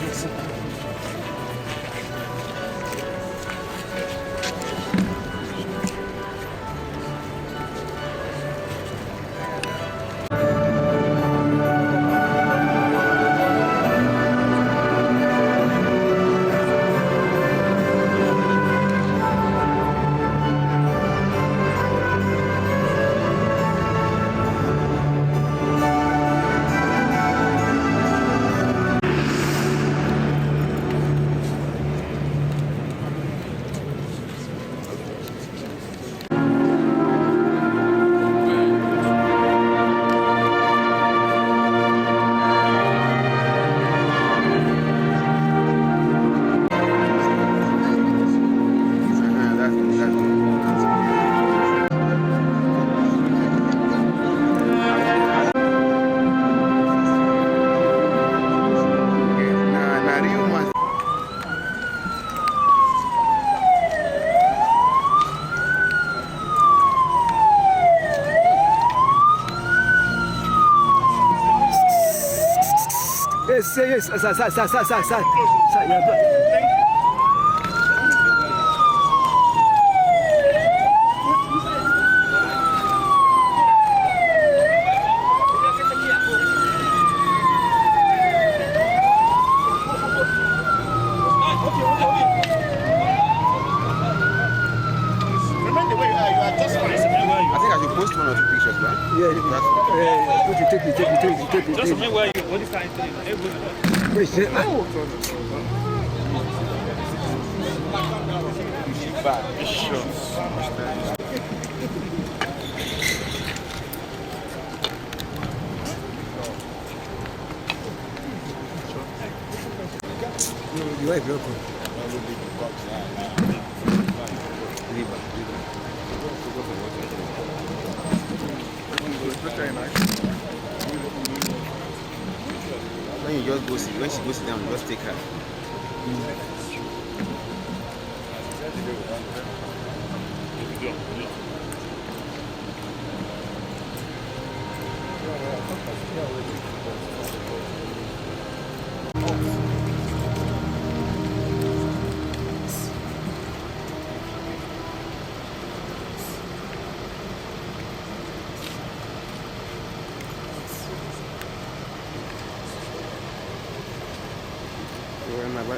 Yes, sir. Just me where you, what is that? You are broken. When you just go see, when she goes down, just take her.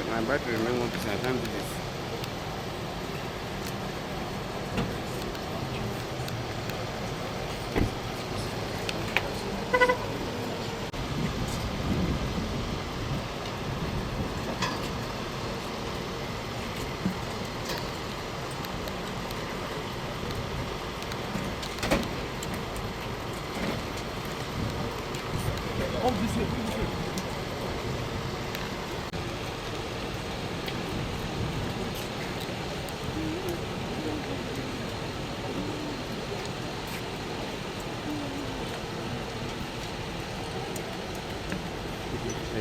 My battery remains 1%. I can't do this.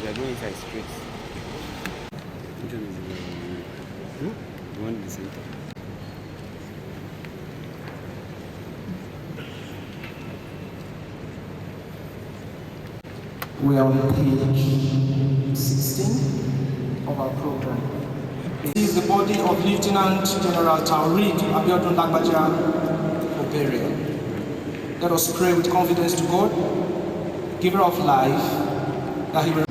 They're going inside straight. Which one is the one in the center? We are on page 16 of our program. This is the body of Lieutenant General Taoreed Lagbaja, burial. Let us pray with confidence to God, giver of life, that He will.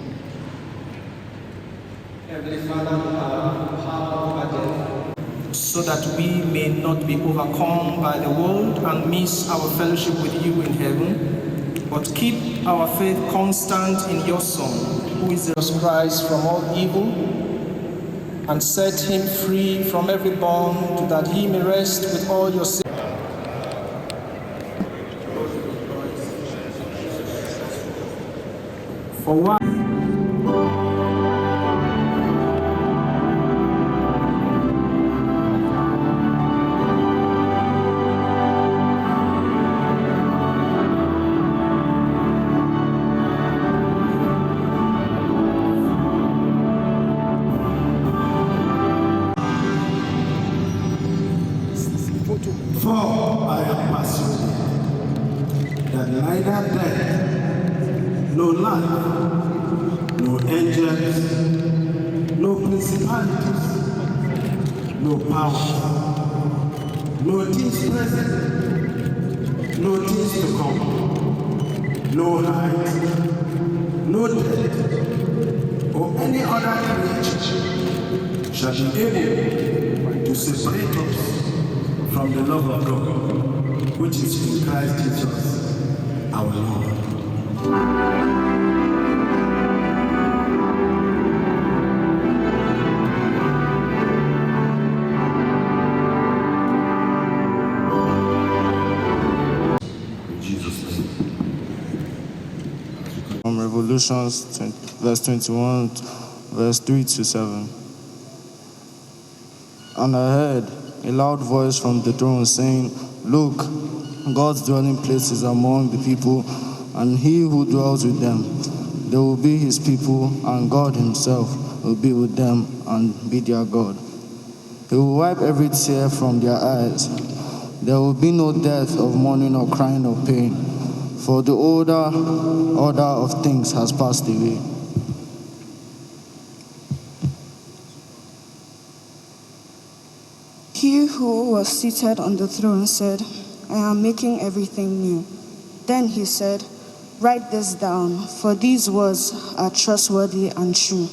Heavenly Father, we have power over death, so that we may not be overcome by the world and miss our fellowship with you in heaven, but keep our faith constant in your Son, who is Jesus Christ, from all evil, and set him free from every bond, that he may rest with all your sins. For what? For I am persuaded that neither death, no life, no angels, no principalities, no powers, no things present, no things to come, no height, no depth, or any other creature shall be able to separate us from the love of God, which is in Christ Jesus, our Lord. In Jesus' name. From Revolutions, verse 21, verse 3 to 7. And I heard a loud voice from the throne saying, "Look, God's dwelling place is among the people, and he who dwells with them. They will be his people, and God himself will be with them and be their God. He will wipe every tear from their eyes. There will be no death of mourning or crying or pain, for the older order of things has passed away." He who was seated on the throne said, "I am making everything new." Then he said, "Write this down, for these words are trustworthy and true."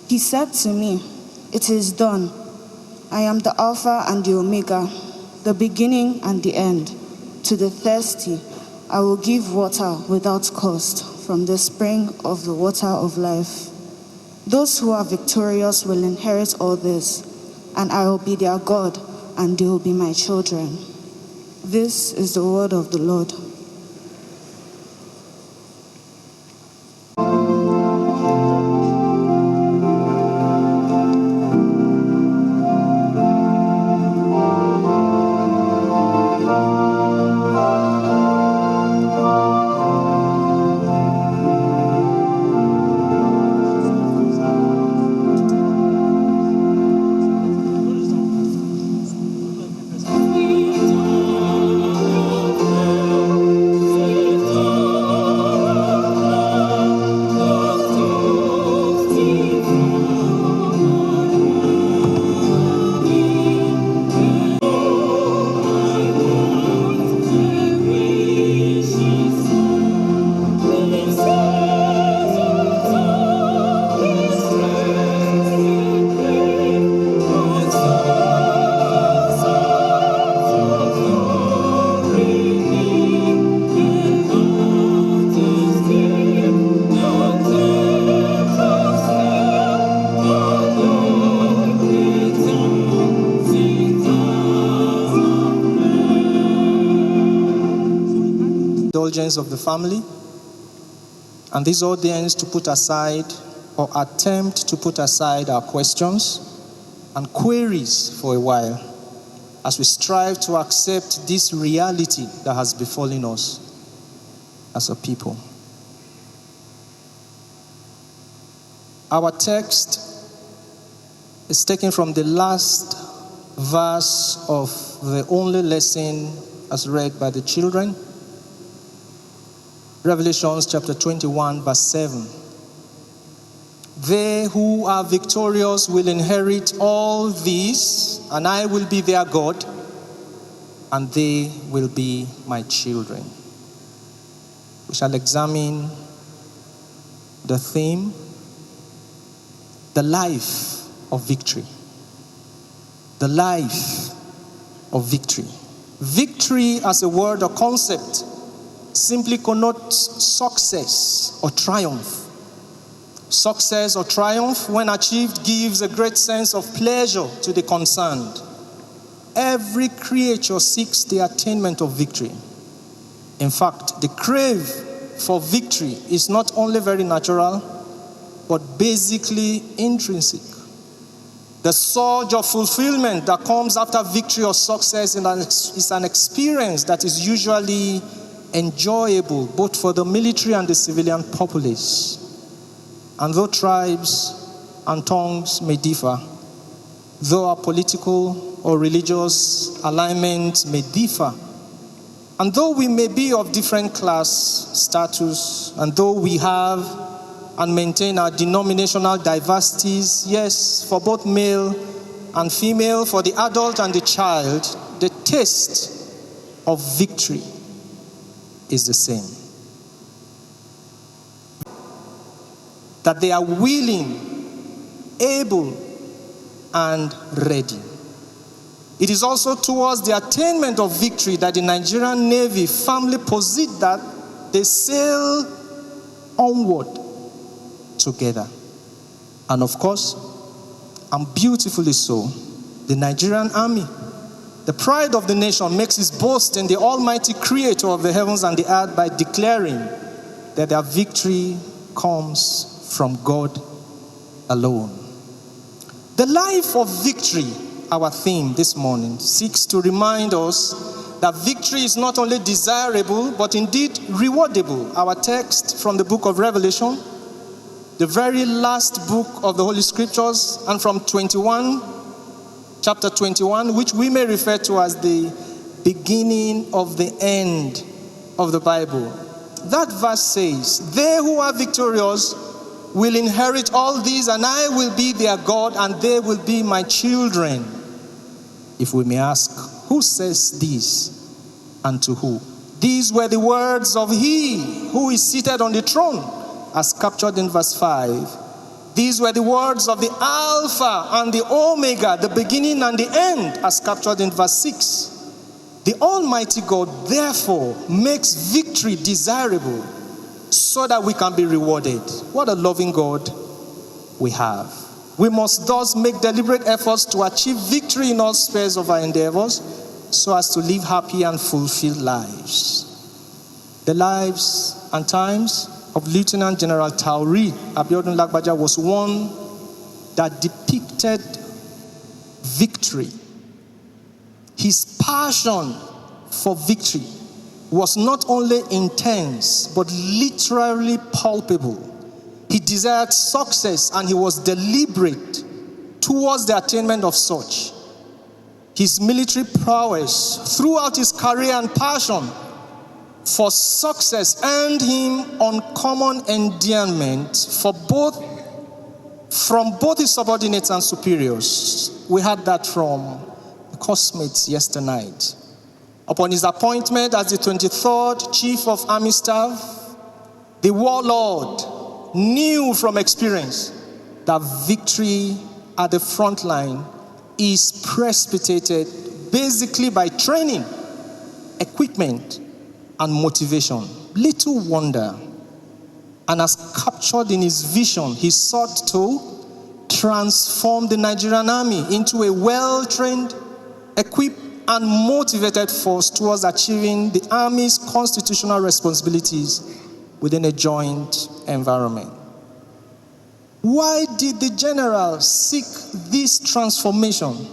He said to me, "It is done. I am the Alpha and the Omega, the beginning and the end. To the thirsty, I will give water without cost from the spring of the water of life. Those who are victorious will inherit all this, and I will be their God, and they will be my children." This is the word of the Lord. Indulgence of the family, and this audience to put aside or attempt to put aside our questions and queries for a while as we strive to accept this reality that has befallen us as a people. Our text is taken from the last verse of the only lesson as read by the children, Revelations chapter 21, verse 7. They who are victorious will inherit all these, and I will be their God, and they will be my children. We shall examine the theme, the life of victory. The life of victory. Victory as a word or concept simply connotes success or triumph. Success or triumph, when achieved, gives a great sense of pleasure to the concerned. Every creature seeks the attainment of victory. In fact, the crave for victory is not only very natural, but basically intrinsic. The surge of fulfillment that comes after victory or success is an experience that is usually enjoyable both for the military and the civilian populace. And though tribes and tongues may differ, though our political or religious alignment may differ, and though we may be of different class status, and though we have and maintain our denominational diversities, yes, for both male and female, for the adult and the child, the taste of victory is the same. That they are willing, able, and ready. It is also towards the attainment of victory that the Nigerian Navy firmly posits that they sail onward together. And of course, and beautifully so, the Nigerian Army, the pride of the nation, makes its boast in the almighty creator of the heavens and the earth by declaring that their victory comes from God alone. The life of victory, our theme this morning, seeks to remind us that victory is not only desirable, but indeed rewardable. Our text from the book of Revelation, the very last book of the Holy Scriptures, and from chapter 21, which we may refer to as the beginning of the end of the Bible. That verse says, "They who are victorious will inherit all these, and I will be their God, and they will be my children." If we may ask, who says this and to who? These were the words of he who is seated on the throne, as captured in verse 5. These were the words of the Alpha and the Omega, the beginning and the end, as captured in verse 6. The Almighty God, therefore, makes victory desirable so that we can be rewarded. What a loving God we have. We must thus make deliberate efforts to achieve victory in all spheres of our endeavors so as to live happy and fulfilled lives. The lives and times of Lieutenant General Taoreed Abiodun Lagbaja was one that depicted victory. His passion for victory was not only intense, but literally palpable. He desired success and he was deliberate towards the attainment of such. His military prowess throughout his career and passion for success earned him uncommon endearment from both his subordinates and superiors. We had that from the cosmates yesternight. Upon his appointment as the 23rd Chief of Army Staff, the warlord knew from experience that victory at the front line is precipitated basically by training, equipment, and motivation. Little wonder. And as captured in his vision, he sought to transform the Nigerian Army into a well-trained, equipped, and motivated force towards achieving the Army's constitutional responsibilities within a joint environment. Why did the general seek this transformation?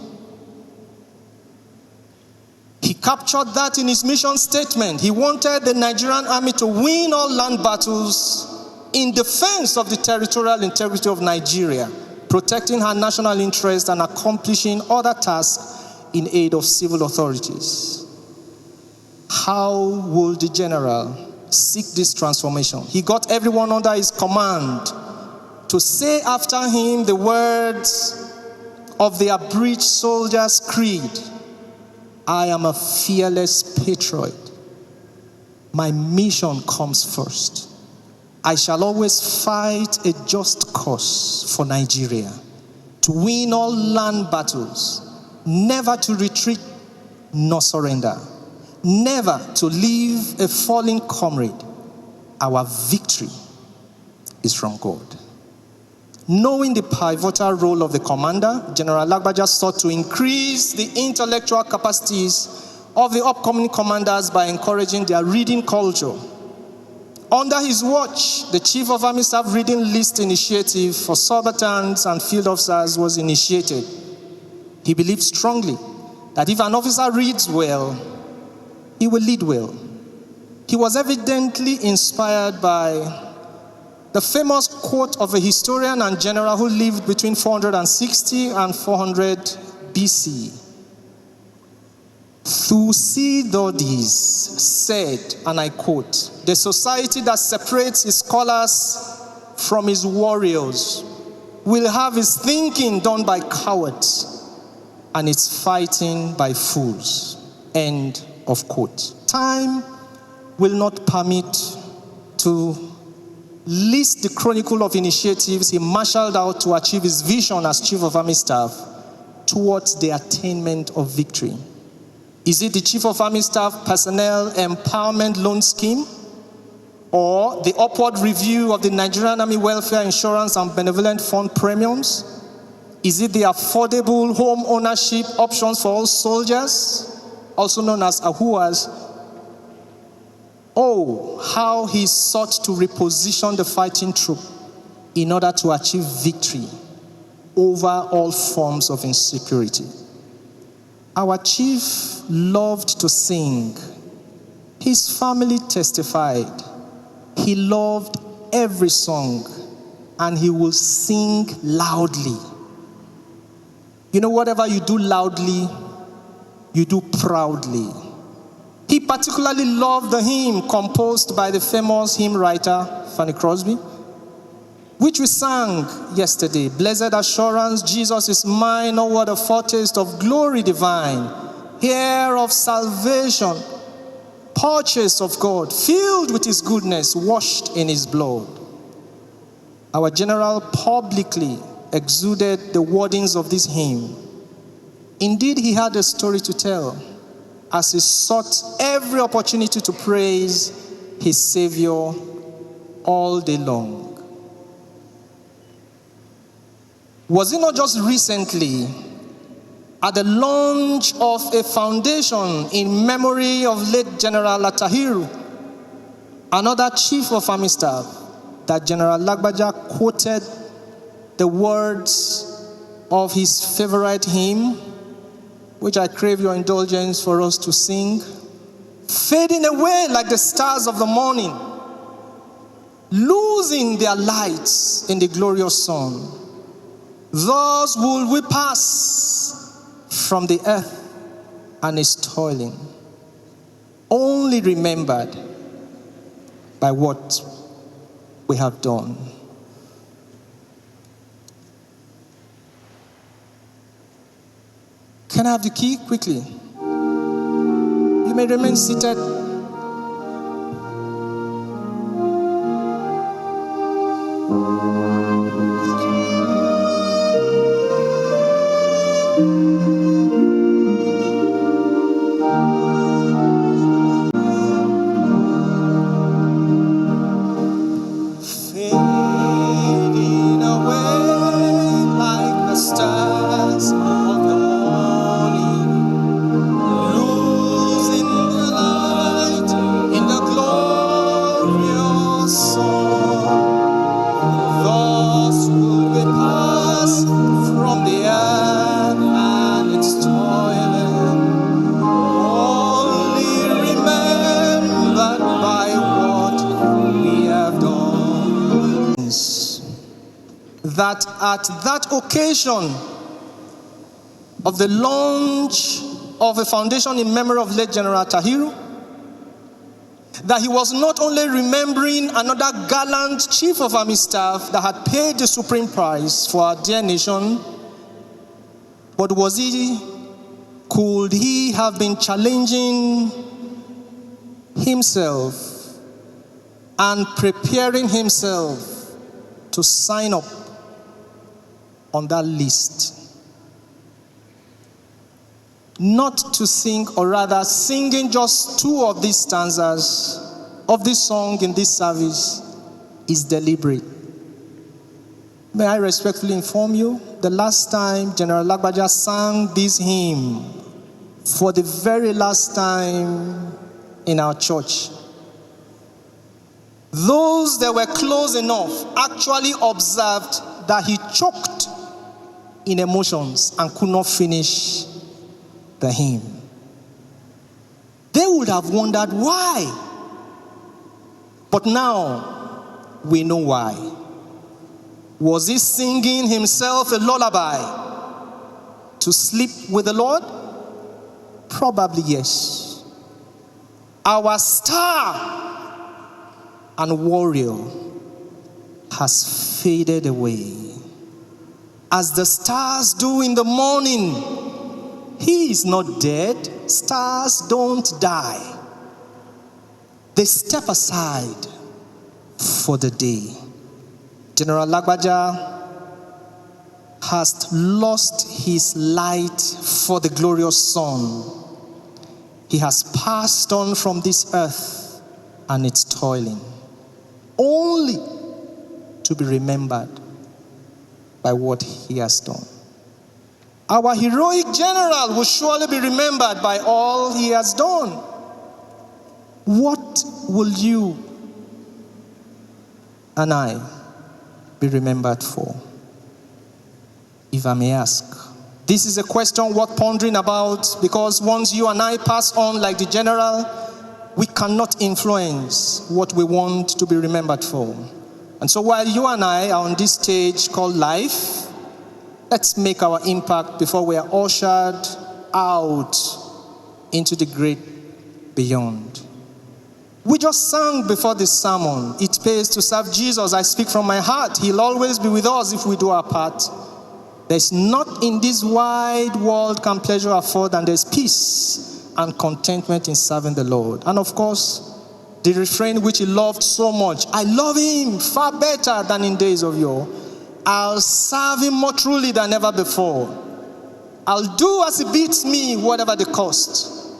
He captured that in his mission statement. He wanted the Nigerian Army to win all land battles in defense of the territorial integrity of Nigeria, protecting her national interest and accomplishing other tasks in aid of civil authorities. How would the general seek this transformation? He got everyone under his command to say after him the words of the abridged soldier's creed. I am a fearless patriot. My mission comes first. I shall always fight a just cause for Nigeria, to win all land battles, never to retreat nor surrender, never to leave a fallen comrade. Our victory is from God. Knowing the pivotal role of the commander, General Lagbaja sought to increase the intellectual capacities of the upcoming commanders by encouraging their reading culture. Under his watch, the Chief of Army Staff Reading List Initiative for subalterns and field officers was initiated. He believed strongly that if an officer reads well, he will lead well. He was evidently inspired by the famous quote of a historian and general who lived between 460 and 400 BC. Thucydides said, and I quote, "The society that separates its scholars from its warriors will have its thinking done by cowards and its fighting by fools." End of quote. Time will not permit to list the chronicle of initiatives he marshaled out to achieve his vision as Chief of Army Staff towards the attainment of victory. Is it the Chief of Army Staff Personnel Empowerment Loan Scheme, or the upward review of the Nigerian Army Welfare Insurance and Benevolent Fund premiums? Is it the affordable home ownership options for all soldiers, also known as AHUAs? Oh, how he sought to reposition the fighting troop in order to achieve victory over all forms of insecurity. Our chief loved to sing. His family testified. He loved every song, and he will sing loudly. You know, whatever you do loudly, you do proudly. He particularly loved the hymn composed by the famous hymn writer, Fanny Crosby, which we sang yesterday. Blessed assurance, Jesus is mine. Oh, what a foretaste of glory divine. Heir of salvation, purchased of God, filled with his goodness, washed in his blood. Our general publicly exuded the wordings of this hymn. Indeed, he had a story to tell, as he sought every opportunity to praise his Savior all day long. Was it not just recently, at the launch of a foundation in memory of late General Atahiru, another Chief of Army Staff, that General Lagbaja quoted the words of his favorite hymn, which I crave your indulgence for us to sing? Fading away like the stars of the morning, losing their lights in the glorious sun. Thus will we pass from the earth and its toiling, only remembered by what we have done. Can I have the key quickly? You may remain seated. Fading away like the stars of the morning, losing the light in the glorious sun. Thus will we pass from the earth and its toiling, only remembered by what we have done. That at that occasion of the launch of a foundation in memory of late General Tahiru, that he was not only remembering another gallant Chief of Army Staff that had paid the supreme price for our dear nation, but was he Could he have been challenging himself and preparing himself to sign up on that list? Not to sing, or rather singing just 2 of these stanzas of this song in this service is deliberate. May I respectfully inform you, the last time General Lagbaja sang this hymn for the very last time in our church, those that were close enough actually observed that he choked in emotions and could not finish the hymn. They would have wondered why. But now we know why. Was he singing himself a lullaby to sleep with the Lord? Probably yes. Our star and warrior has faded away. As the stars do in the morning, he is not dead. Stars don't die. They step aside for the day. General Lagbaja has lost his light for the glorious sun. He has passed on from this earth and its toiling, only to be remembered by what he has done. Our heroic general will surely be remembered by all he has done. What will you and I be remembered for? If I may ask. This is a question worth pondering about, because once you and I pass on like the general, we cannot influence what we want to be remembered for. And so while you and I are on this stage called life, let's make our impact before we are ushered out into the great beyond. We just sang before this sermon, it pays to serve Jesus. I speak from my heart. He'll always be with us if we do our part. There's not in this wide world can pleasure afford, and there's peace and contentment in serving the Lord. And of course, the refrain which he loved so much, I love him far better than in days of yore. I'll serve him more truly than ever before. I'll do as he bids me, whatever the cost.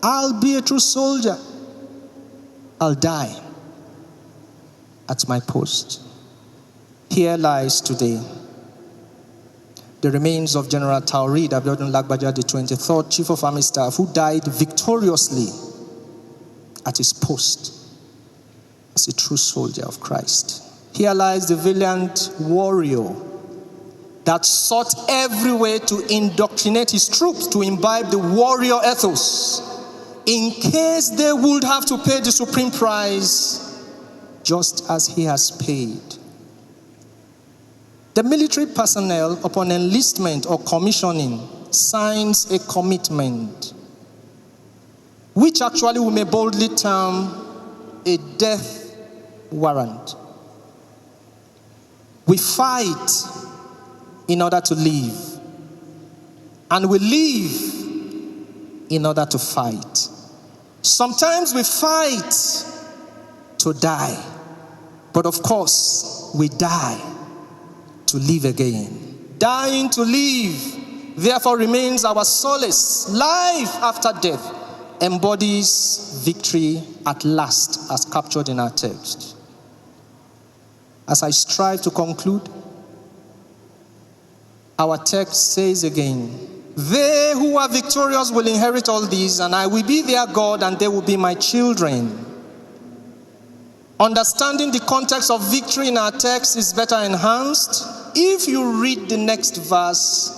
I'll be a true soldier. I'll die at my post. Here lies today the remains of General Taoreed Lagbaja, the 23rd Chief of Army Staff, who died victoriously at his post as a true soldier of Christ. Here lies the valiant warrior that sought every way to indoctrinate his troops to imbibe the warrior ethos in case they would have to pay the supreme price, just as he has paid. The military personnel, upon enlistment or commissioning, signs a commitment, which actually we may boldly term a death warrant. We fight in order to live, and we live in order to fight. Sometimes we fight to die, but of course we die to live again. Dying to live, therefore, remains our solace. Life after death embodies victory at last, as captured in our text. As I strive to conclude, our text says again, they who are victorious will inherit all these, and I will be their God, and they will be my children. Understanding the context of victory in our text is better enhanced if you read the next verse,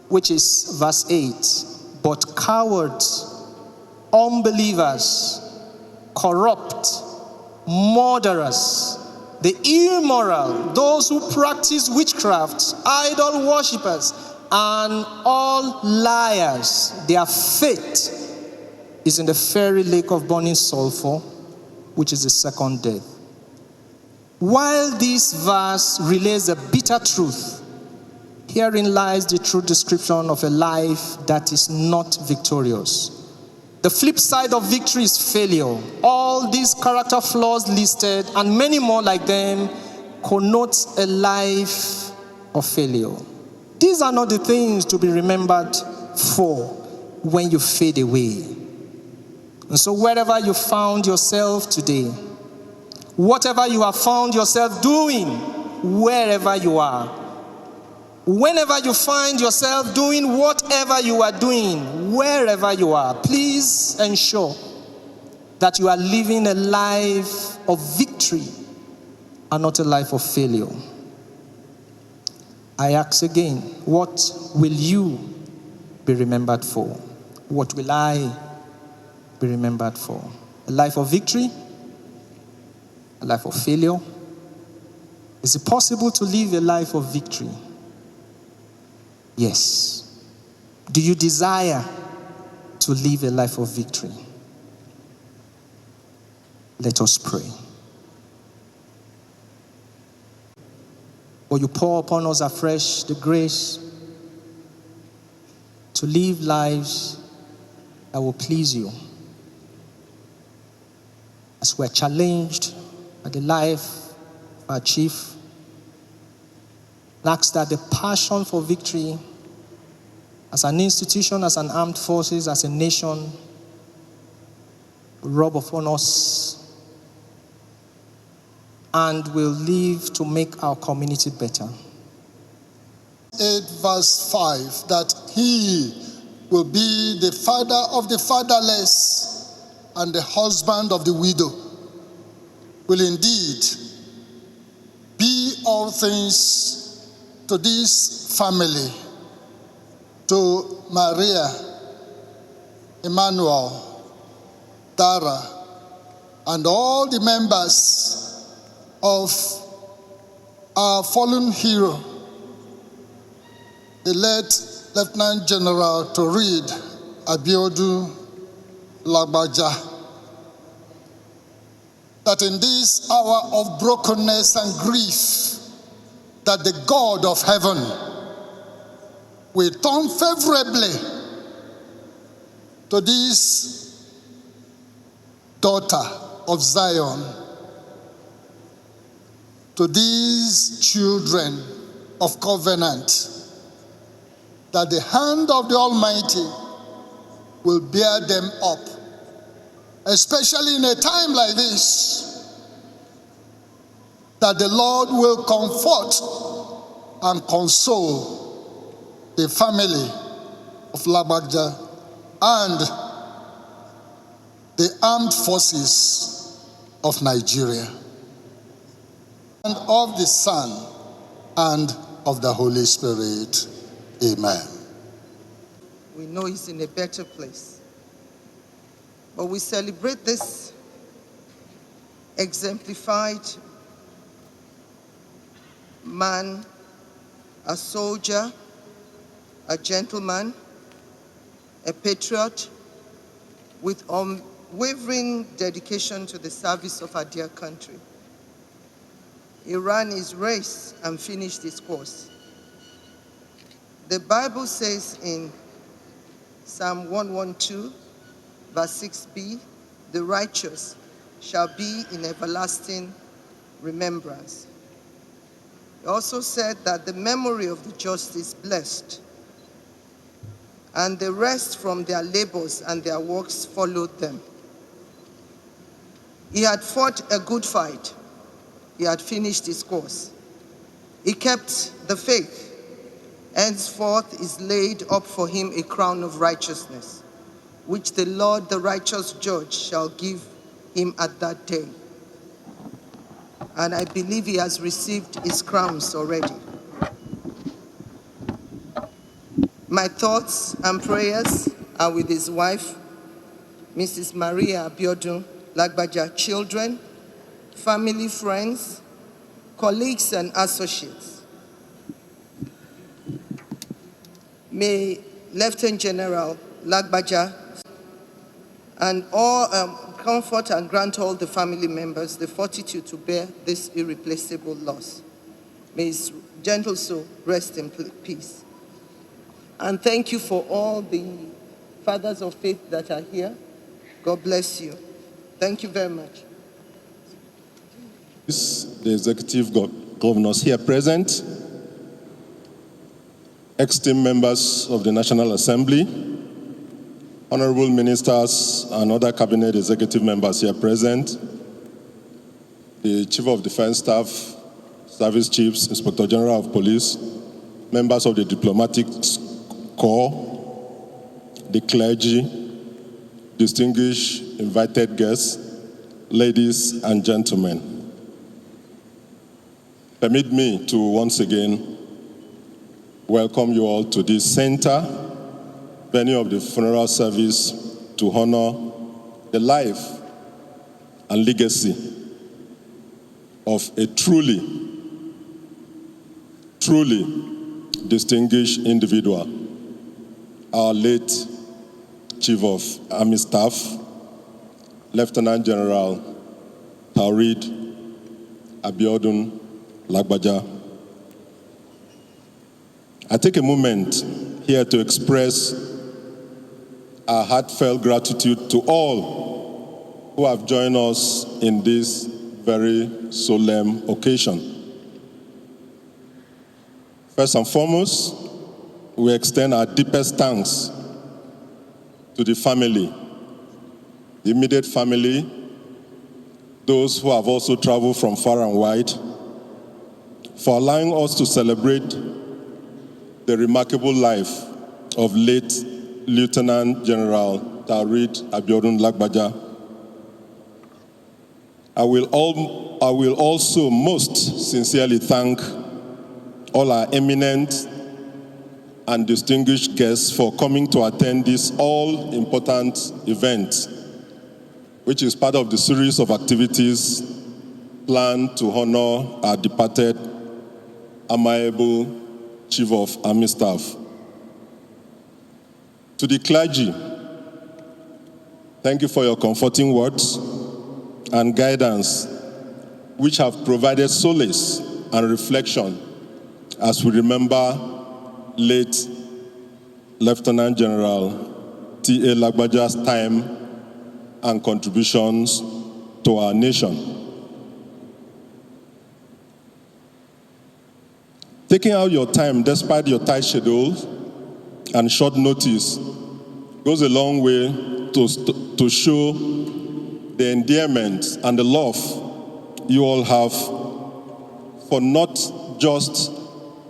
which is verse 8. But cowards, unbelievers, corrupt, murderers, the immoral, those who practice witchcraft, idol worshippers, and all liars, their fate is in the fiery lake of burning sulfur, which is the second death. While this verse relays a bitter truth, Herein lies the true description of a life that is not victorious. The flip side of victory is failure. All these character flaws listed and many more like them connotes a life of failure. These are not the things to be remembered for when you fade away. And so wherever you found yourself today, whatever you have found yourself doing, wherever you are, whenever you find yourself doing whatever you are doing, wherever you are, please ensure that you are living a life of victory and not a life of failure. I ask again, what will you be remembered for? What will I be remembered for? A life of victory? A life of failure? Is it possible to live a life of victory? Yes. Do you desire to live a life of victory? Let us pray. Will you pour upon us afresh the grace to live lives that will please you? As we're challenged by the life of our chief, ask that the passion for victory as an institution, as an armed forces, as a nation, rub upon us and will live to make our community better. 8 verse 5, that he will be the father of the fatherless and the husband of the widow, will indeed be all things to this family, to Maria, Emmanuel, Dara, and all the members of our fallen hero, the late Lieutenant General Taoreed Lagbaja, that in this hour of brokenness and grief, that the God of heaven will turn favorably to this daughter of Zion, to these children of covenant, that the hand of the Almighty will bear them up, especially in a time like this, that the Lord will comfort and console the family of Lagbaja and the armed forces of Nigeria, and of the Son and of the Holy Spirit. Amen. We know he's in a better place. But we celebrate this exemplified man, a soldier, a gentleman, a patriot, with unwavering dedication to the service of our dear country. He ran his race and finished his course. The Bible says in Psalm 112, verse 6b, the righteous shall be in everlasting remembrance. He also said that the memory of the just is blessed, and the rest from their labors and their works followed them. He had fought a good fight. He had finished his course. He kept the faith. Henceforth is laid up for him a crown of righteousness, which the Lord, the righteous judge, shall give him at that day. And I believe he has received his crowns already. My thoughts and prayers are with his wife, Mrs. Maria Abiodun Lagbaja, children, family, friends, colleagues, and associates. May Lieutenant General Lagbaja and all comfort and grant all the family members the fortitude to bear this irreplaceable loss. May his gentle soul rest in peace. And thank you for all the fathers of faith that are here. God bless you. Thank you very much. The executive governors here present, esteemed members of the National Assembly, honorable ministers and other cabinet executive members here present, the Chief of Defense Staff, Service Chiefs, Inspector General of Police, members of the Diplomatic Corps, the clergy, distinguished invited guests, ladies and gentlemen. Permit me to once again welcome you all to this center, venue of the funeral service to honor the life and legacy of a truly distinguished individual, our late Chief of Army Staff, Lieutenant General Taoreed Lagbaja. I take a moment here to express our heartfelt gratitude to all who have joined us in this very solemn occasion. First and foremost, we extend our deepest thanks to the family, the immediate family, those who have also traveled from far and wide, for allowing us to celebrate the remarkable life of late Lieutenant General Taoreed Lagbaja. I will also most sincerely thank all our eminent and distinguished guests for coming to attend this all-important event, which is part of the series of activities planned to honor our departed amiable Chief of Army Staff. To the clergy, thank you for your comforting words and guidance, which have provided solace and reflection as we remember late Lieutenant General T.A. Lagbaja's time and contributions to our nation. Taking out your time despite your tight schedule and short notice goes a long way to show the endearment and the love you all have for not just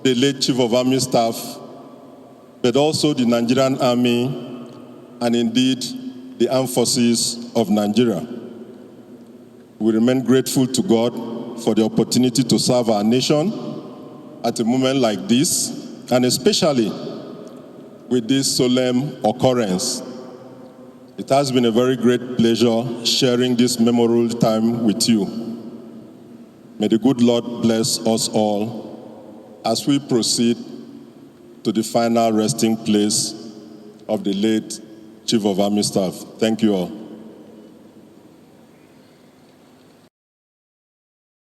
the late Chief of Army Staff, but also the Nigerian Army and indeed the Armed Forces of Nigeria. We remain grateful to God for the opportunity to serve our nation at a moment like this, and especially with this solemn occurrence. It has been a very great pleasure sharing this memorable time with you. May the good Lord bless us all as we proceed to the final resting place of the late Chief of Army Staff. Thank you all.